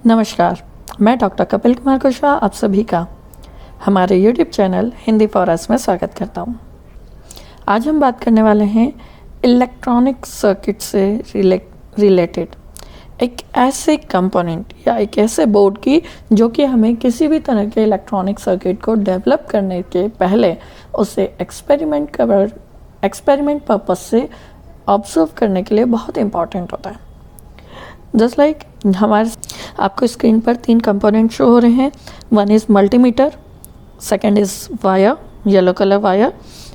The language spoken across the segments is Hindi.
नमस्कार, मैं डॉक्टर कपिल कुमार कुशवाहा आप सभी का हमारे YouTube channel Hindi for us में स्वागत करता हूँ। आज हम बात करने वाले हैं इलेक्ट्रॉनिक सर्किट से रिलेटेड एक ऐसे कंपोनेंट या एक ऐसे बोर्ड की जो कि हमें किसी भी तरह के इलेक्ट्रॉनिक सर्किट को डेवलप करने के पहले उसे एक्सपेरिमेंट पर्पस से ऑब्जर्व करने के लिए बहुत इम्पॉर्टेंट होता है। जस्ट लाइक हमारे आपको स्क्रीन पर 3 कंपोनेंट शो हो रहे हैं। One is multimeter, second is wire, yellow colour wire,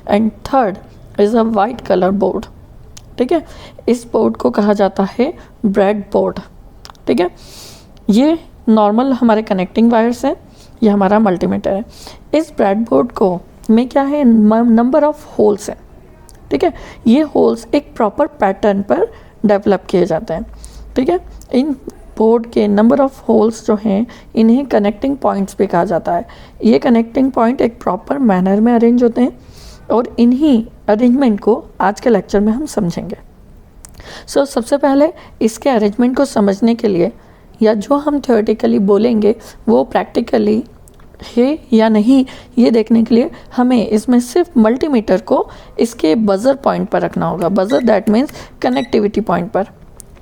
and third is a white colour board. ठीक है, इस बोर्ड को कहा जाता है ब्रेड बोर्ड। ठीक है, ये नॉर्मल हमारे कनेक्टिंग वायर्स हैं, ये हमारा मल्टीमीटर है। इस ब्रेड बोर्ड को में क्या है, नंबर ऑफ होल्स हैं। ठीक है, ये होल्स एक प्रॉपर पैटर्न पर डेवलप किए जाते हैं। ठीक है, इन बोर्ड के नंबर ऑफ होल्स जो हैं इन्हें कनेक्टिंग पॉइंट्स भी कहा जाता है। ये कनेक्टिंग पॉइंट एक प्रॉपर मैनर में अरेंज होते हैं और इन्हीं अरेंजमेंट को आज के लेक्चर में हम समझेंगे। सबसे पहले इसके अरेंजमेंट को समझने के लिए या जो हम थियोरेटिकली बोलेंगे वो प्रैक्टिकली है या नहीं ये देखने के लिए हमें इसमें सिर्फ मल्टीमीटर को इसके बजर पॉइंट पर रखना होगा। Buzzer that means connectivity point पर।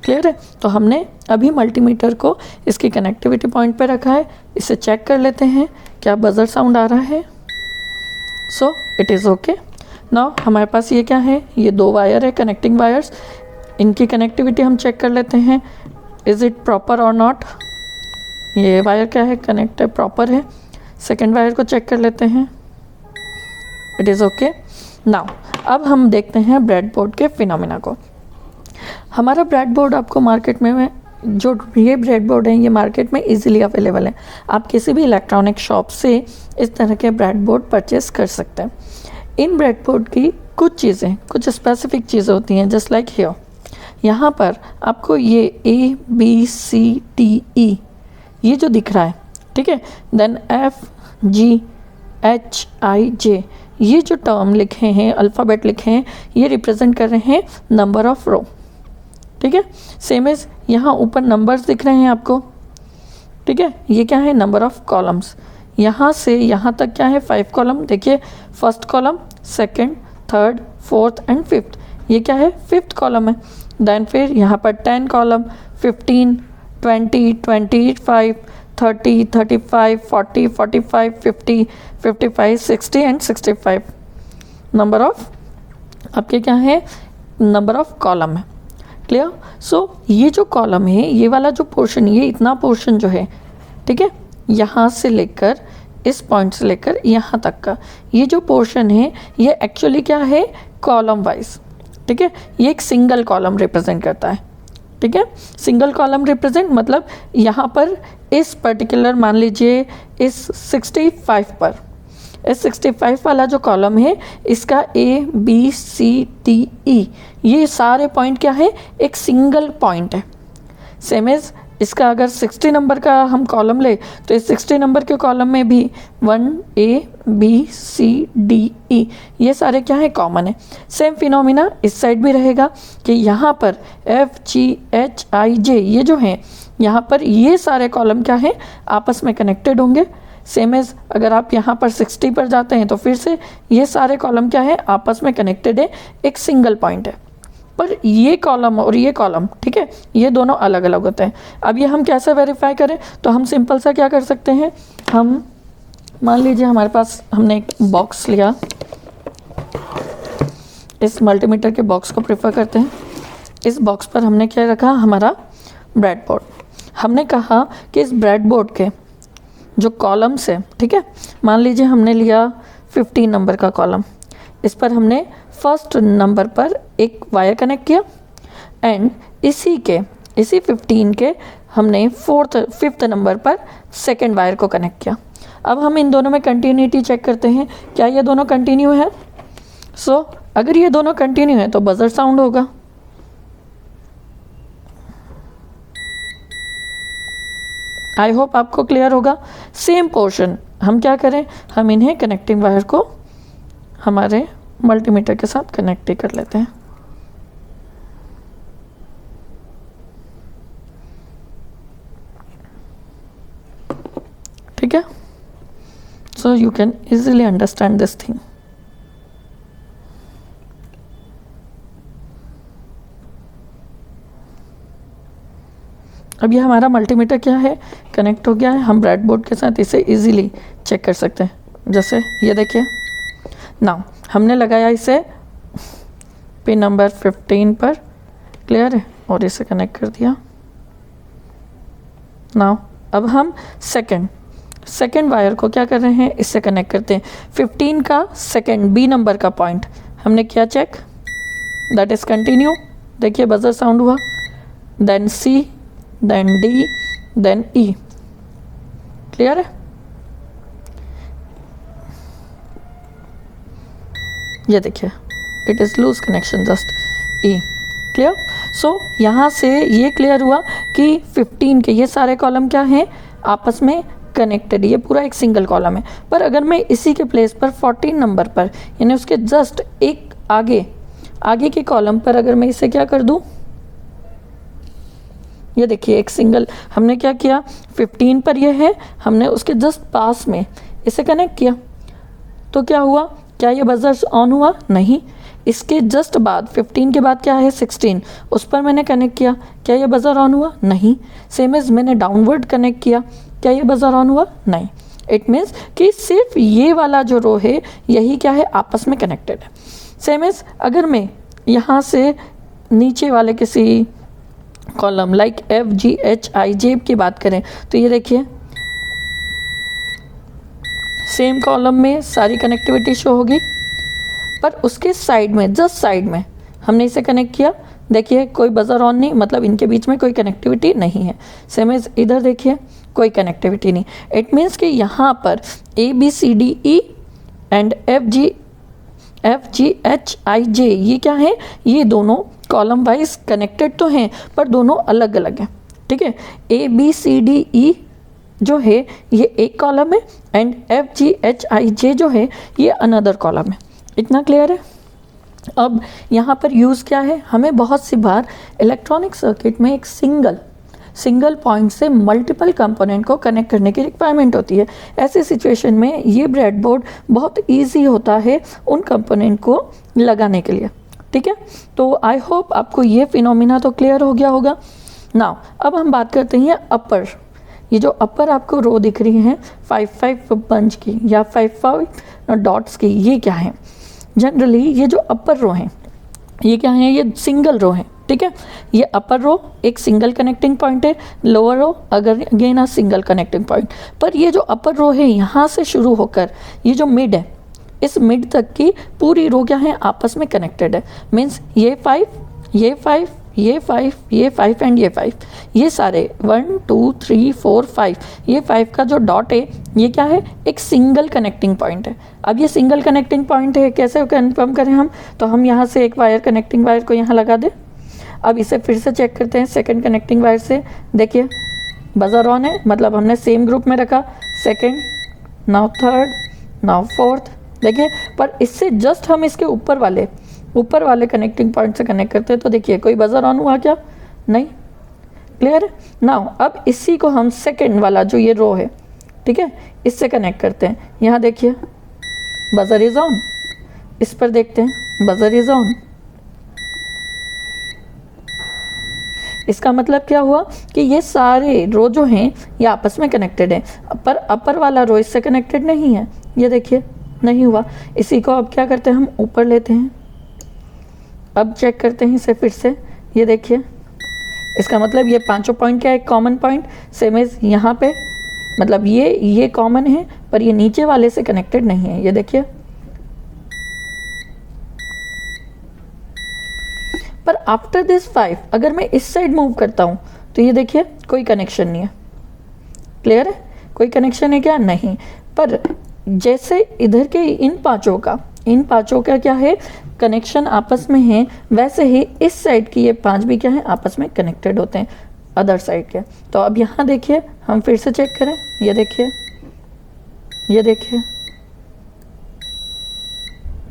क्लियर है? तो हमने अभी मल्टीमीटर को इसकी कनेक्टिविटी पॉइंट पे रखा है। इसे चेक कर लेते हैं क्या बजर साउंड आ रहा है। So it is okay. Now हमारे पास ये क्या है, ये 2 वायर है, कनेक्टिंग वायर्स। इनकी कनेक्टिविटी हम चेक कर लेते हैं, इज़ इट प्रॉपर और नॉट। ये वायर क्या है, कनेक्ट प्रॉपर है। सेकेंड वायर को चेक कर लेते हैं, इट इज़ ओके। नाउ अब हम देखते हैं ब्रेड बोर्ड के फिनोमिना को। हमारा ब्रेड बोर्ड आपको मार्केट में जो ये ब्रेड बोर्ड है ये मार्केट में इजीली अवेलेबल है। आप किसी भी इलेक्ट्रॉनिक शॉप से इस तरह के ब्रेड बोर्ड परचेस कर सकते हैं। इन ब्रेड बोर्ड की कुछ स्पेसिफिक चीज़ें होती हैं, जस्ट लाइक हियर। यहाँ पर आपको ये ABCDE ये जो दिख रहा है, ठीक है, देन FGHIJ ये जो टर्म लिखे हैं, अल्फ़ाबेट लिखे हैं, ये रिप्रेजेंट कर रहे हैं नंबर ऑफ रो। ठीक है, सेम एज यहाँ ऊपर नंबर्स दिख रहे हैं आपको। ठीक है, ये क्या है, नंबर ऑफ कॉलम्स। यहाँ से यहाँ तक क्या है, 5 कॉलम। देखिए first column, second, third, fourth and fifth, ये क्या है, 5th कॉलम है। देन फिर यहाँ पर 10 कॉलम, 15, 20, 25, 30, 35, 40, 45, 50, 55, 60 एंड 65 नंबर ऑफ आपके क्या है, नंबर ऑफ कॉलम है। क्लियर? ये जो कॉलम है, ये वाला जो पोर्शन, ये इतना पोर्शन जो है, ठीक है, यहाँ से लेकर इस पॉइंट से लेकर यहाँ तक का ये जो पोर्शन है ये एक्चुअली क्या है, कॉलम वाइज। ठीक है, ये एक सिंगल कॉलम रिप्रेजेंट करता है। ठीक है, सिंगल कॉलम रिप्रेजेंट मतलब यहाँ पर इस पर्टिकुलर मान लीजिए इस 65 पर, इस 65 वाला जो कॉलम है इसका ABCDE ये सारे पॉइंट क्या है, एक सिंगल पॉइंट है। सेम एज इसका अगर 60 नंबर का हम कॉलम ले तो इस 60 नंबर के कॉलम में भी 1ABCDE ये सारे क्या है, कॉमन है। सेम फिनोमिना इस साइड भी रहेगा कि यहाँ पर FGHIJ ये जो हैं यहाँ पर ये सारे कॉलम क्या है, आपस में कनेक्टेड होंगे। सेम एज अगर आप यहाँ पर 60 पर जाते हैं तो फिर से ये सारे कॉलम क्या है, आपस में कनेक्टेड है, एक सिंगल पॉइंट है। पर ये कॉलम और ये कॉलम, ठीक है, ये दोनों अलग अलग होते हैं। अब ये हम कैसे वेरीफाई करें, तो हम सिंपल सा क्या कर सकते हैं, हम मान लीजिए हमारे पास हमने एक बॉक्स लिया, इस मल्टीमीटर के बॉक्स को प्रेफर करते हैं। इस बॉक्स पर हमने क्या रखा, हमारा ब्रेड बोर्ड। हमने कहा कि इस ब्रेड बोर्ड के जो कॉलम्स है, ठीक है, मान लीजिए हमने लिया 15 नंबर का कॉलम, इस पर हमने फर्स्ट नंबर पर एक वायर कनेक्ट किया एंड इसी 15 के हमने 5th नंबर पर सेकंड वायर को कनेक्ट किया। अब हम इन दोनों में कंटिन्यूटी चेक करते हैं, क्या ये दोनों कंटिन्यू है। अगर ये दोनों कंटिन्यू है तो बजर साउंड होगा। आई होप आपको क्लियर होगा। सेम पोर्शन हम क्या करें, हम इन्हें कनेक्टिंग वायर को हमारे मल्टीमीटर के साथ कनेक्ट कर लेते हैं। you can easily understand this thing. अब ये हमारा मल्टीमीटर क्या है, कनेक्ट हो गया है। हम ब्रेडबोर्ड के साथ इसे इजीली चेक कर सकते हैं। जैसे ये देखिए, नाउ हमने लगाया इसे पिन नंबर 15 पर, क्लियर है, और इसे कनेक्ट कर दिया। नाउ अब हम सेकेंड वायर को क्या कर रहे हैं, इससे कनेक्ट करते हैं। 15 का सेकेंड बी नंबर का पॉइंट हमने किया चेक, दैट इज कंटिन्यू। देखिए बजर साउंड हुआ, then C, then D, then E, clear है। ये देखिए it is loose connection, just E, clear. So यहाँ से ये क्लियर हुआ कि 15 के ये सारे कॉलम क्या हैं, आपस में कनेक्टेड, ये पूरा एक सिंगल कॉलम है। पर अगर मैं इसी के प्लेस पर 14 नंबर पर, यानी उसके जस्ट एक आगे के कॉलम पर अगर मैं इसे क्या कर दूं, ये देखिए एक सिंगल, हमने क्या किया, 15 पर ये है, हमने उसके जस्ट पास में इसे कनेक्ट किया, तो क्या हुआ, क्या ये बजर ऑन हुआ, नहीं। इसके जस्ट बाद 15 के बाद क्या है 16, उस पर मैंने कनेक्ट किया, क्या ये बजर ऑन हुआ, नहीं। सेम एज मैंने डाउनवर्ड कनेक्ट किया, क्या ये बजर ऑन हुआ, नहीं। इट मीन्स कि सिर्फ ये वाला जो रो है यही क्या है, आपस में कनेक्टेड है। सेम एज अगर मैं यहाँ से नीचे वाले किसी column like F G H I J की बात करें, तो ये देखिए सेम कॉलम में सारी कनेक्टिविटी शो होगी, पर उसके साइड में, जस्ट साइड में हमने इसे कनेक्ट किया, देखिए कोई बजर ऑन नहीं, मतलब इनके बीच में कोई कनेक्टिविटी नहीं है। सेम एज इधर देखिए कोई कनेक्टिविटी नहीं। इट मीन्स कि यहाँ पर A B C D E and F G H I J, ये क्या है, ये दोनों कॉलम वाइज कनेक्टेड तो हैं पर दोनों अलग अलग हैं, ठीक है। ए बी सी डी ई जो है ये एक कॉलम है, and F G H I J जो है ये अनदर कॉलम है। इतना क्लियर है। अब यहाँ पर यूज़ क्या है, हमें बहुत सी बार इलेक्ट्रॉनिक सर्किट में एक सिंगल पॉइंट से मल्टीपल कंपोनेंट को कनेक्ट करने की रिक्वायरमेंट होती है। ऐसी सिचुएशन में ये ब्रेडबोर्ड बहुत इजी होता है उन कंपोनेंट को लगाने के लिए, ठीक है। तो आई होप आपको ये फिनोमिना तो क्लियर हो गया होगा। नाउ अब हम बात करते हैं अपर। ये जो अपर आपको रो दिख रही है 5-5 पंच की या 5-5 डॉट्स की, ये क्या है, जनरली ये जो अपर रो हैं ये क्या है, ये सिंगल रो है, ठीक है। ये अपर रो एक सिंगल कनेक्टिंग पॉइंट है, लोअर रो अगर अगेन सिंगल कनेक्टिंग पॉइंट। पर ये जो अपर रो है यहाँ से शुरू होकर ये जो मिड है, इस मिड तक की पूरी रो क्या है, आपस में कनेक्टेड है। मीन्स ये 5, ये 5, ये 5, ये 5 एंड ये 5, ये सारे 1 2 3 4 5, ये 5 का जो डॉट है ये क्या है, एक सिंगल कनेक्टिंग पॉइंट है। अब ये सिंगल कनेक्टिंग पॉइंट है, कैसे कन्फर्म करें हम, तो हम यहाँ से एक वायर, कनेक्टिंग वायर को यहाँ लगा दें। अब इसे फिर से चेक करते हैं सेकेंड कनेक्टिंग वायर से। देखिए बजर ऑन है, मतलब हमने सेम ग्रुप में रखा, second, now third, now fourth, देखिए। पर इससे जस्ट हम इसके ऊपर वाले कनेक्टिंग पॉइंट से कनेक्ट करते हैं, तो देखिए कोई बजर ऑन हुआ क्या, नहीं, क्लियर है। नाउ अब इसी को हम सेकेंड वाला जो ये रो है, ठीक है, इससे कनेक्ट करते हैं। यहाँ देखिए बजर इज ऑन, इस पर देखते हैं बजर इज ऑन। इसका मतलब क्या हुआ कि ये सारे रो जो हैं ये आपस में कनेक्टेड हैं, पर अपर वाला रो इससे कनेक्टेड नहीं है, ये देखिए नहीं हुआ। इसी को अब क्या करते हैं, हम ऊपर लेते हैं। अब चेक करते हैं इसे फिर से, ये देखिए इसका मतलब ये पांचों पॉइंट क्या है, कॉमन पॉइंट। सेम एज यहाँ पे, मतलब ये कॉमन है पर ये नीचे वाले से कनेक्टेड नहीं है, ये देखिए। पर आफ्टर दिस 5 अगर मैं इस साइड मूव करता हूँ तो ये देखिए कोई कनेक्शन नहीं है, क्लियर है, कोई कनेक्शन है क्या, नहीं। पर जैसे इधर के इन पांचों का क्या है, कनेक्शन आपस में है, वैसे ही इस साइड की ये 5 भी क्या है, आपस में कनेक्टेड होते हैं अदर साइड के। तो अब यहाँ देखिए हम फिर से चेक करें, ये देखिए,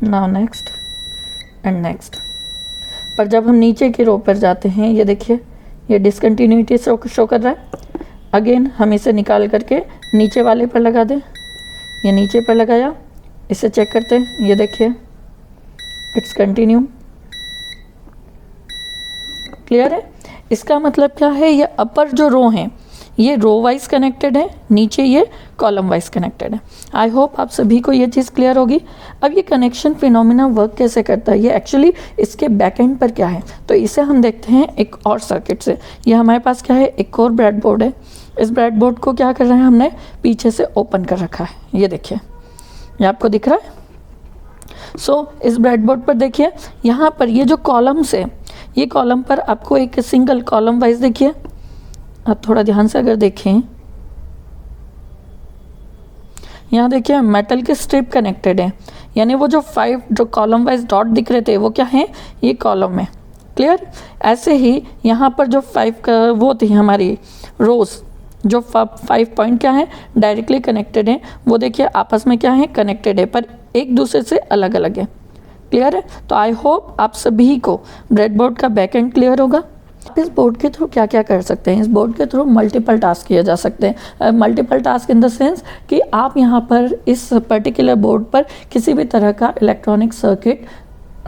नाउ नेक्स्ट एंड नेक्स्ट। पर जब हम नीचे की रो पर जाते हैं, ये देखिए ये डिसकंटिन्यूटी शो कर रहा है। अगेन हम इसे निकाल करके नीचे वाले पर लगा दें, ये नीचे पर लगाया, इसे चेक करते हैं, ये देखिए इट्स कंटिन्यू, क्लियर है। इसका मतलब क्या है, ये अपर जो रो हैं ये रो वाइज कनेक्टेड है, नीचे ये कॉलम वाइज कनेक्टेड है। आई होप आप सभी को ये चीज़ क्लियर होगी। अब ये कनेक्शन फिनोमिना वर्क कैसे करता है, ये एक्चुअली इसके बैक एंड पर क्या है, तो इसे हम देखते हैं एक और सर्किट से। ये हमारे पास क्या है, एक और ब्रेडबोर्ड है। इस ब्रेडबोर्ड को क्या कर रहे हैं, हमने पीछे से ओपन कर रखा है, ये देखिए, ये आपको दिख रहा है। इस ब्रेडबोर्ड पर देखिए, यहाँ पर ये जो कॉलम्स है, ये कॉलम पर आपको एक सिंगल कॉलम वाइज देखिए, आप थोड़ा ध्यान से अगर देखें, यहाँ देखिए मेटल के स्ट्रिप कनेक्टेड है, यानी वो जो 5 जो कॉलम वाइज डॉट दिख रहे थे वो क्या है, ये कॉलम है, क्लियर। ऐसे ही यहाँ पर जो 5 का वो थी हमारी रोज, जो 5 पॉइंट क्या है डायरेक्टली कनेक्टेड है, वो देखिए आपस में क्या है कनेक्टेड है, पर एक दूसरे से अलग अलग है, क्लियर है। तो आई होप आप सभी को ब्रेडबोर्ड का बैक एंड क्लियर होगा। इस बोर्ड के थ्रू क्या क्या कर सकते हैं, इस बोर्ड के थ्रू मल्टीपल टास्क किए जा सकते हैं। Multiple task in the sense कि आप यहाँ पर इस पर्टिकुलर बोर्ड पर किसी भी तरह का इलेक्ट्रॉनिक सर्किट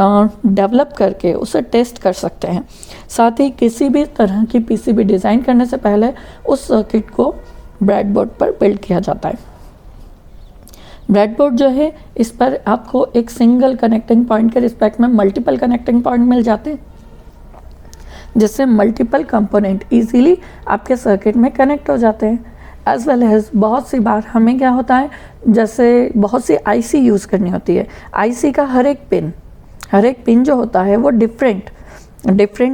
डेवलप करके उसे टेस्ट कर सकते हैं। साथ ही किसी भी तरह की पीसीबी डिज़ाइन करने से पहले उस सर्किट को ब्रेडबोर्ड पर बिल्ड किया जाता है। ब्रेडबोर्ड जो है, इस पर आपको एक सिंगल कनेक्टिंग पॉइंट के रिस्पेक्ट में मल्टीपल कनेक्टिंग पॉइंट मिल जाते हैं, जिससे मल्टीपल कंपोनेंट इजीली आपके सर्किट में कनेक्ट हो जाते हैं। एज वेल एज बहुत सी बार हमें क्या होता है, जैसे बहुत सी आईसी यूज़ करनी होती है, आईसी का हर एक पिन जो होता है वो डिफरेंट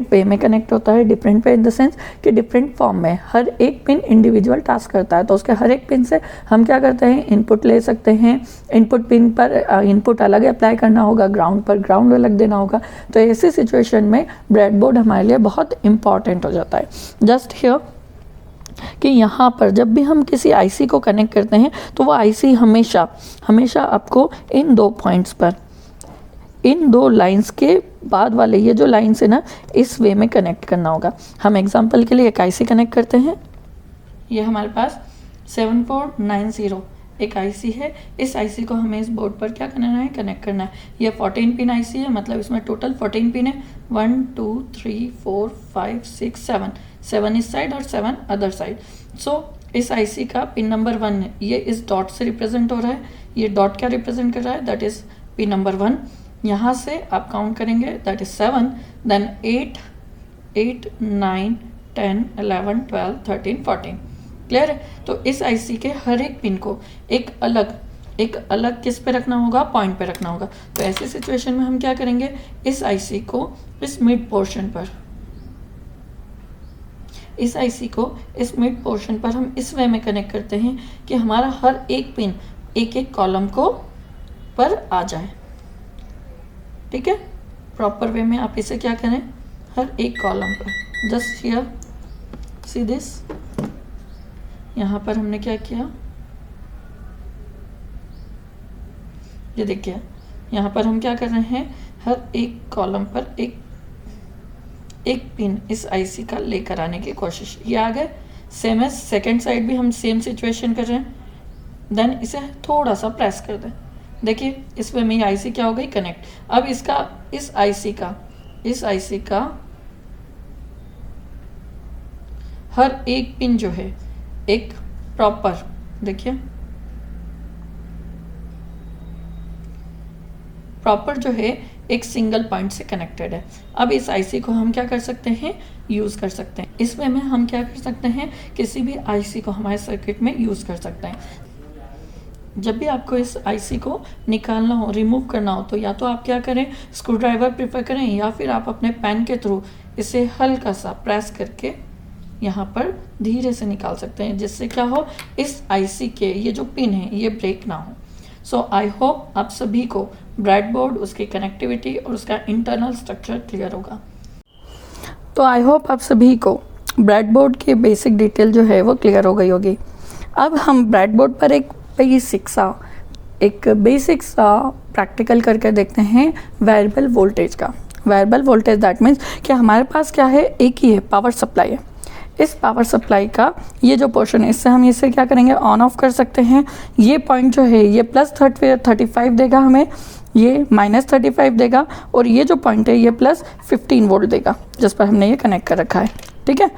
पे में कनेक्ट होता है। डिफरेंट पे इन द सेंस कि डिफरेंट फॉर्म में, हर एक पिन इंडिविजुअल टास्क करता है, तो उसके हर एक पिन से हम क्या करते हैं, इनपुट ले सकते हैं। इनपुट पिन पर इनपुट अलग अप्लाई करना होगा, ग्राउंड पर ग्राउंड अलग देना होगा। तो ऐसी सिचुएशन में ब्रेडबोर्ड हमारे लिए बहुत इंपॉर्टेंट हो जाता है। जस्ट हियर कि यहाँ पर जब भी हम किसी आईसी को कनेक्ट करते हैं तो वो आईसी हमेशा आपको इन 2 पॉइंट्स पर, इन 2 लाइंस के बाद वाले ये जो लाइंस है ना, इस वे में कनेक्ट करना होगा। हम एग्जांपल के लिए एक आईसी कनेक्ट करते हैं। ये हमारे पास 7490 एक आईसी है। इस आईसी को हमें इस बोर्ड पर क्या करना है, कनेक्ट करना है। ये 14 पिन आईसी है, मतलब इसमें टोटल 14 पिन है। 1 2 3 4 5 6 7 इस साइड और 7 अदर साइड। इस आईसी का पिन नंबर 1 ये इस डॉट से रिप्रेजेंट हो रहा है। ये डॉट क्या रिप्रेजेंट कर रहा है, दैट इज पिन नंबर 1। यहाँ से आप काउंट करेंगे, दैट इज 7, देन 8 9 10 11 12 13 14, क्लियर है। तो इस आईसी के हर एक पिन को एक अलग किस पे रखना होगा, पॉइंट पे रखना होगा। तो ऐसी सिचुएशन में हम क्या करेंगे, इस आईसी को इस मिड पोर्शन पर हम इस वे में कनेक्ट करते हैं कि हमारा हर एक पिन एक कॉलम को पर आ जाए, ठीक है। प्रॉपर वे में आप इसे क्या करें, हर एक कॉलम पर, जस्ट हियर सी दिस, यहाँ पर हमने क्या किया, ये देखिए यहाँ पर हम क्या कर रहे हैं, हर एक कॉलम पर एक पिन इस आईसी का लेकर आने की कोशिश। ये आ गए। सेम एज सेकेंड साइड भी हम सेम सिचुएशन कर रहे हैं। देन इसे थोड़ा सा प्रेस कर दें, देखिए इस वे में ये आईसी क्या हो गई, कनेक्ट। अब इस आईसी का हर एक पिन जो है एक प्रॉपर, देखिए प्रॉपर जो है एक सिंगल पॉइंट से कनेक्टेड है। अब इस आईसी को हम क्या कर सकते हैं, यूज कर सकते हैं। इस वे में हम क्या कर सकते हैं, किसी भी आईसी को हमारे सर्किट में यूज कर सकते हैं। जब भी आपको इस आईसी को निकालना हो, रिमूव करना हो, तो या तो आप क्या करें, स्क्रू ड्राइवर प्रेफर करें, या फिर आप अपने पेन के थ्रू इसे हल्का सा प्रेस करके यहाँ पर धीरे से निकाल सकते हैं, जिससे क्या हो, इस आईसी के ये जो पिन है ये ब्रेक ना हो। सो आई होप आप सभी को ब्रेडबोर्ड, उसकी कनेक्टिविटी और उसका इंटरनल स्ट्रक्चर क्लियर होगा। तो आई होप आप सभी को ब्रेडबोर्ड की बेसिक डिटेल जो है वो क्लियर हो गई होगी। अब हम ब्रेडबोर्ड पर एक बेसिक सा प्रैक्टिकल करके देखते हैं वेरिएबल वोल्टेज का। वेरिएबल वोल्टेज दैट मीन्स कि हमारे पास क्या है, एक ही है, पावर सप्लाई है। इस पावर सप्लाई का ये जो पोर्शन है इससे हम इसे क्या करेंगे, ऑन ऑफ कर सकते हैं। ये पॉइंट जो है ये +35 देगा हमें, ये -35 देगा, और ये जो पॉइंट है ये +15 वोल्ट देगा जिस पर हमने ये कनेक्ट कर रखा है। ठीक है,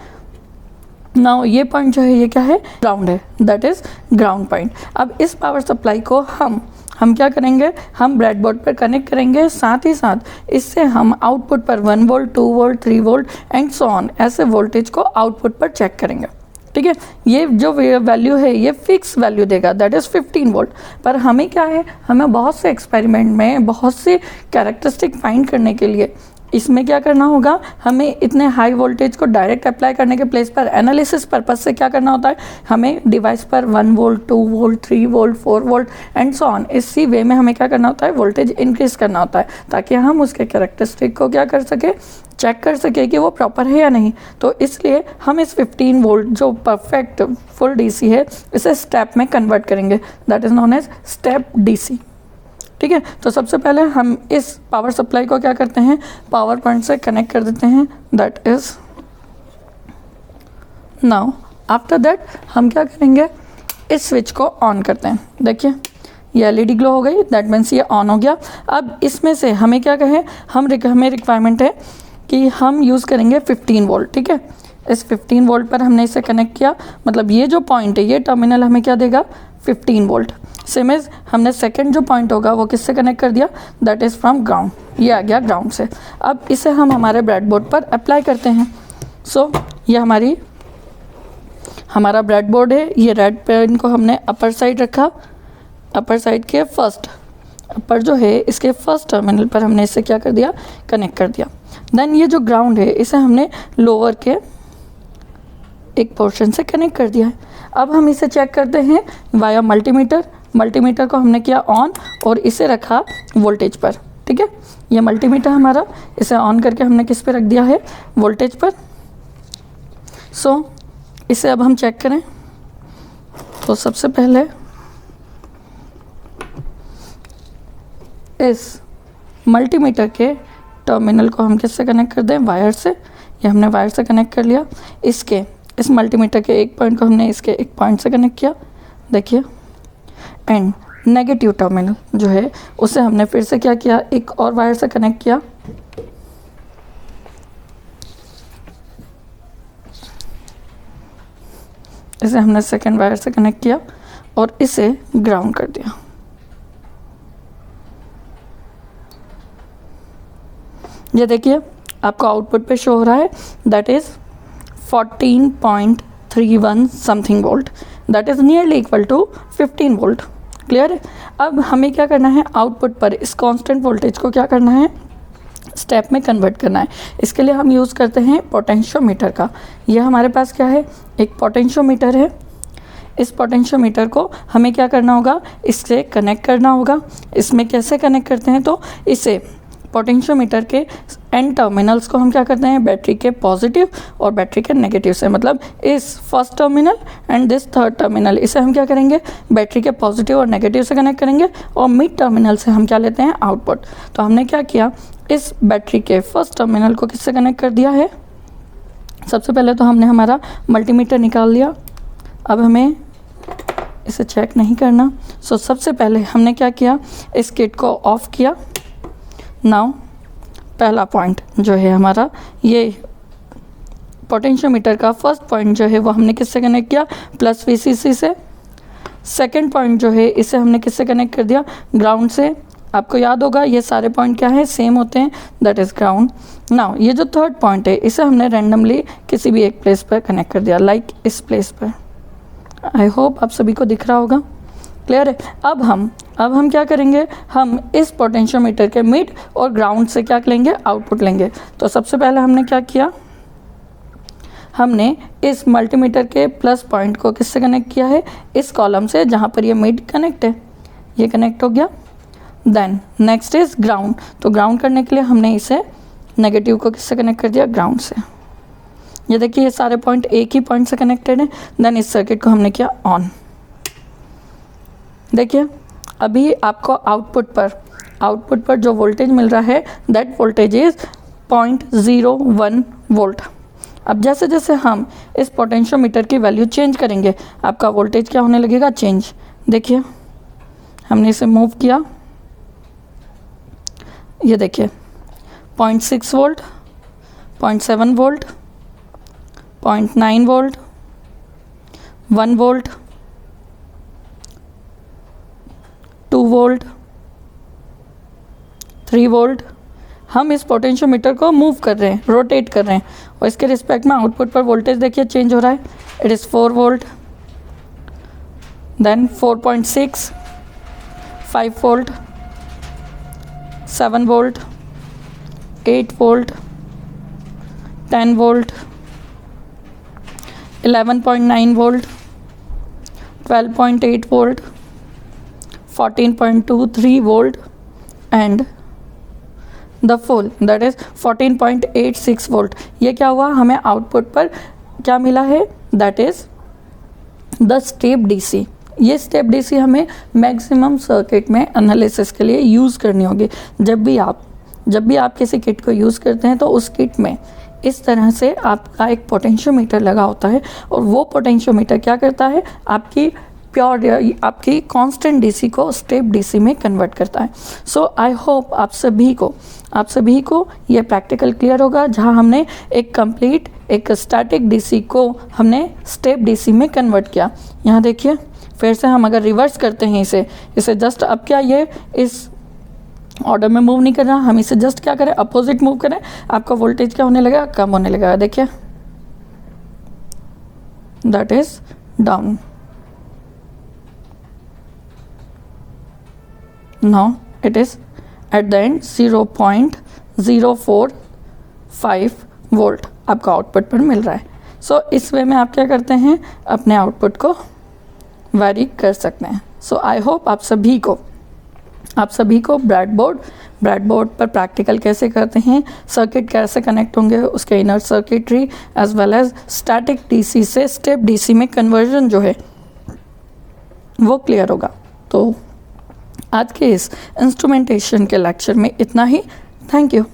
नाउ ये पॉइंट जो है ये क्या है, ग्राउंड है, दैट इज ग्राउंड पॉइंट। अब इस पावर सप्लाई को हम क्या करेंगे, हम ब्रेडबोर्ड पर कनेक्ट करेंगे, साथ ही साथ इससे हम आउटपुट पर 1 volt 2 volt 3 volt and so on ऐसे वोल्टेज को आउटपुट पर चेक करेंगे। ठीक है, ये जो वैल्यू है ये फिक्स वैल्यू देगा, दैट इज़ 15 वोल्ट। पर हमें क्या है, हमें बहुत से एक्सपेरिमेंट में बहुत सी कैरेक्टरिस्टिक फाइंड करने के लिए इसमें क्या करना होगा, हमें इतने हाई वोल्टेज को डायरेक्ट अप्लाई करने के प्लेस पर एनालिसिस पर्पज से क्या करना होता है, हमें डिवाइस पर 1 volt 2 volt 3 volt 4 volt and so on इसी वे में हमें क्या करना होता है, वोल्टेज इंक्रीज करना होता है, ताकि हम उसके कैरेक्टरिस्टिक को क्या कर सके, चेक कर सके कि वो प्रॉपर है या नहीं। तो इसलिए हम इस 15 वोल्ट जो परफेक्ट फुल डीसी है इसे स्टेप में कन्वर्ट करेंगे, that is known as step DC. ठीक है, तो सबसे पहले हम इस पावर सप्लाई को क्या करते हैं, पावर पॉइंट से कनेक्ट कर देते हैं, that is now after that हम क्या करेंगे, इस स्विच को ऑन करते हैं। देखिए ये एलईडी ग्लो हो गई, दैट मीन्स ये ऑन हो गया। अब इसमें से हमें क्या कहें, हमें रिक्वायरमेंट है कि हम यूज़ करेंगे 15 वोल्ट। ठीक है, इस 15 वोल्ट पर हमने इसे कनेक्ट किया, मतलब ये जो पॉइंट है ये टर्मिनल हमें क्या देगा, 15 वोल्ट। सेम एज हमने सेकंड जो पॉइंट होगा वो किससे कनेक्ट कर दिया, दैट इज़ फ्रॉम ग्राउंड, ये आ गया ग्राउंड से। अब इसे हम हमारे ब्रेडबोर्ड पर अप्लाई करते हैं। सो ये हमारा ब्रेडबोर्ड है, ये रेड पेन को हमने अपर साइड रखा, अपर साइड के फर्स्ट अपर जो है इसके फर्स्ट टर्मिनल पर हमने इसे क्या कर दिया, कनेक्ट कर दिया। देन ये जो ग्राउंड है इसे हमने लोअर के एक पोर्शन से कनेक्ट कर दिया है। अब हम इसे चेक करते हैं वाया मल्टीमीटर। मल्टीमीटर को हमने किया ऑन और इसे रखा वोल्टेज पर। ठीक है, ये मल्टीमीटर हमारा, इसे ऑन करके हमने किस पे रख दिया है, वोल्टेज पर। सो इसे अब हम चेक करें तो सबसे पहले इस मल्टीमीटर के टर्मिनल को हम किससे कनेक्ट कर दें, वायर से। ये हमने वायर से कनेक्ट कर लिया। इस मल्टीमीटर के एक पॉइंट को हमने इसके एक पॉइंट से कनेक्ट किया, देखिए। एंड नेगेटिव टर्मिनल जो है उसे हमने फिर से क्या किया, एक और वायर से कनेक्ट किया। इसे हमने सेकेंड वायर से कनेक्ट किया और इसे ग्राउंड कर दिया। ये देखिए आपको आउटपुट पे शो हो रहा है, that is 14.31 something volt, that is nearly equal to 15 volt. Clear है। अब हमें क्या करना है, आउटपुट पर इस कांस्टेंट वोल्टेज को क्या करना है, स्टेप में कन्वर्ट करना है। इसके लिए हम यूज़ करते हैं पोटेंशियोमीटर का। यह हमारे पास क्या है, एक पोटेंशियोमीटर है। इस पोटेंशियोमीटर को हमें क्या करना होगा, इससे कनेक्ट करना होगा। इसमें कैसे कनेक्ट करते हैं, तो इसे पोटेंशियोमीटर के एन टर्मिनल्स को हम क्या करते हैं, बैटरी के पॉजिटिव और बैटरी के नेगेटिव से, मतलब इस first terminal and this third terminal, इसे हम क्या करेंगे, बैटरी के पॉजिटिव और नेगेटिव से कनेक्ट करेंगे। और मिड टर्मिनल से हम क्या लेते हैं, आउटपुट। तो हमने क्या किया, इस बैटरी के फर्स्ट टर्मिनल को किससे कनेक्ट कर दिया है, सबसे पहले तो हमने हमारा मल्टीमीटर निकाल लिया। अब हमें इसे चेक नहीं करना। सो सबसे पहले हमने क्या किया, इस किट को ऑफ किया। नाउ पहला पॉइंट जो है हमारा, ये पोटेंशियोमीटर का फर्स्ट पॉइंट जो है वो हमने किससे कनेक्ट किया, प्लस VCC से। सेकंड पॉइंट जो है इसे हमने किससे कनेक्ट कर दिया, ग्राउंड से। आपको याद होगा ये सारे पॉइंट क्या है, सेम होते हैं, दैट इज़ ग्राउंड। नाउ ये जो थर्ड पॉइंट है इसे हमने रैंडमली किसी भी एक प्लेस पर कनेक्ट कर दिया, लाइक इस प्लेस पर। आई होप आप सभी को दिख रहा होगा, क्लियर है। अब हम क्या करेंगे, हम इस पोटेंशियोमीटर के मिड और ग्राउंड से क्या लेंगे, आउटपुट लेंगे। तो सबसे पहले हमने क्या किया, हमने इस मल्टीमीटर के प्लस पॉइंट को किससे कनेक्ट किया है, इस कॉलम से जहाँ पर ये मिड कनेक्ट है, ये कनेक्ट हो गया। Then next is ground. तो ग्राउंड करने के लिए हमने इसे नेगेटिव को किससे कनेक्ट कर दिया, ग्राउंड से। ये देखिए ये सारे पॉइंट एक ही पॉइंट से कनेक्टेड है। देन इस सर्किट को हमने किया ऑन। देखिए अभी आपको आउटपुट पर जो वोल्टेज मिल रहा है, दैट वोल्टेज इज 0.01 वोल्ट। अब जैसे जैसे हम इस पोटेंशियोमीटर की वैल्यू चेंज करेंगे आपका वोल्टेज क्या होने लगेगा, चेंज। देखिए हमने इसे मूव किया, ये देखिए 0.6 volt, 0.7 volt, 0.9 volt, 1 volt, 2 volt, 3 volt. हम इस पोटेंशियोमीटर को मूव कर रहे हैं, रोटेट कर रहे हैं, और इसके रिस्पेक्ट में आउटपुट पर वोल्टेज देखिए चेंज हो रहा है। It is 4 volt, then 4.6, 5 volt, 7 volt, 8 volt, 10 volt, 11.9 volt, 12.8 volt, 14.23 volt and the full that is 14.86 volt. ये क्या हुआ, हमें आउटपुट पर क्या मिला है, that is the step DC. ये स्टेप डीसी हमें मैक्सिमम सर्किट में एनालिसिस के लिए यूज़ करनी होगी। जब भी आप किसी किट को यूज़ करते हैं तो उस किट में इस तरह से आपका एक पोटेंशियोमीटर लगा होता है, और वो पोटेंशियोमीटर क्या करता है, आपकी कांस्टेंट डीसी को स्टेप डीसी में कन्वर्ट करता है। सो आई होप आप सभी को ये प्रैक्टिकल क्लियर होगा, जहां हमने एक स्टैटिक डीसी को हमने स्टेप डीसी में कन्वर्ट किया। यहाँ देखिए फिर से हम अगर रिवर्स करते हैं इसे जस्ट, अब क्या ये इस ऑर्डर में मूव नहीं कर रहा, हम इसे जस्ट क्या करें, अपोजिट मूव करें, आपका वोल्टेज क्या होने लगेगा, कम होने लगेगा। देखिए that is down. Now it is at the end 0.045 volt आपका आउटपुट पर मिल रहा है। सो इस वे में आप क्या करते हैं, अपने आउटपुट को वैरी कर सकते हैं। सो आई होप आप सभी को ब्रेडबोर्ड पर प्रैक्टिकल कैसे करते हैं, सर्किट कैसे कनेक्ट होंगे, उसके inner circuitry as well as static DC से स्टेप डीसी में कन्वर्जन जो है वो क्लियर होगा। तो आज के इस इंस्ट्रूमेंटेशन के लेक्चर में इतना ही। Thank you.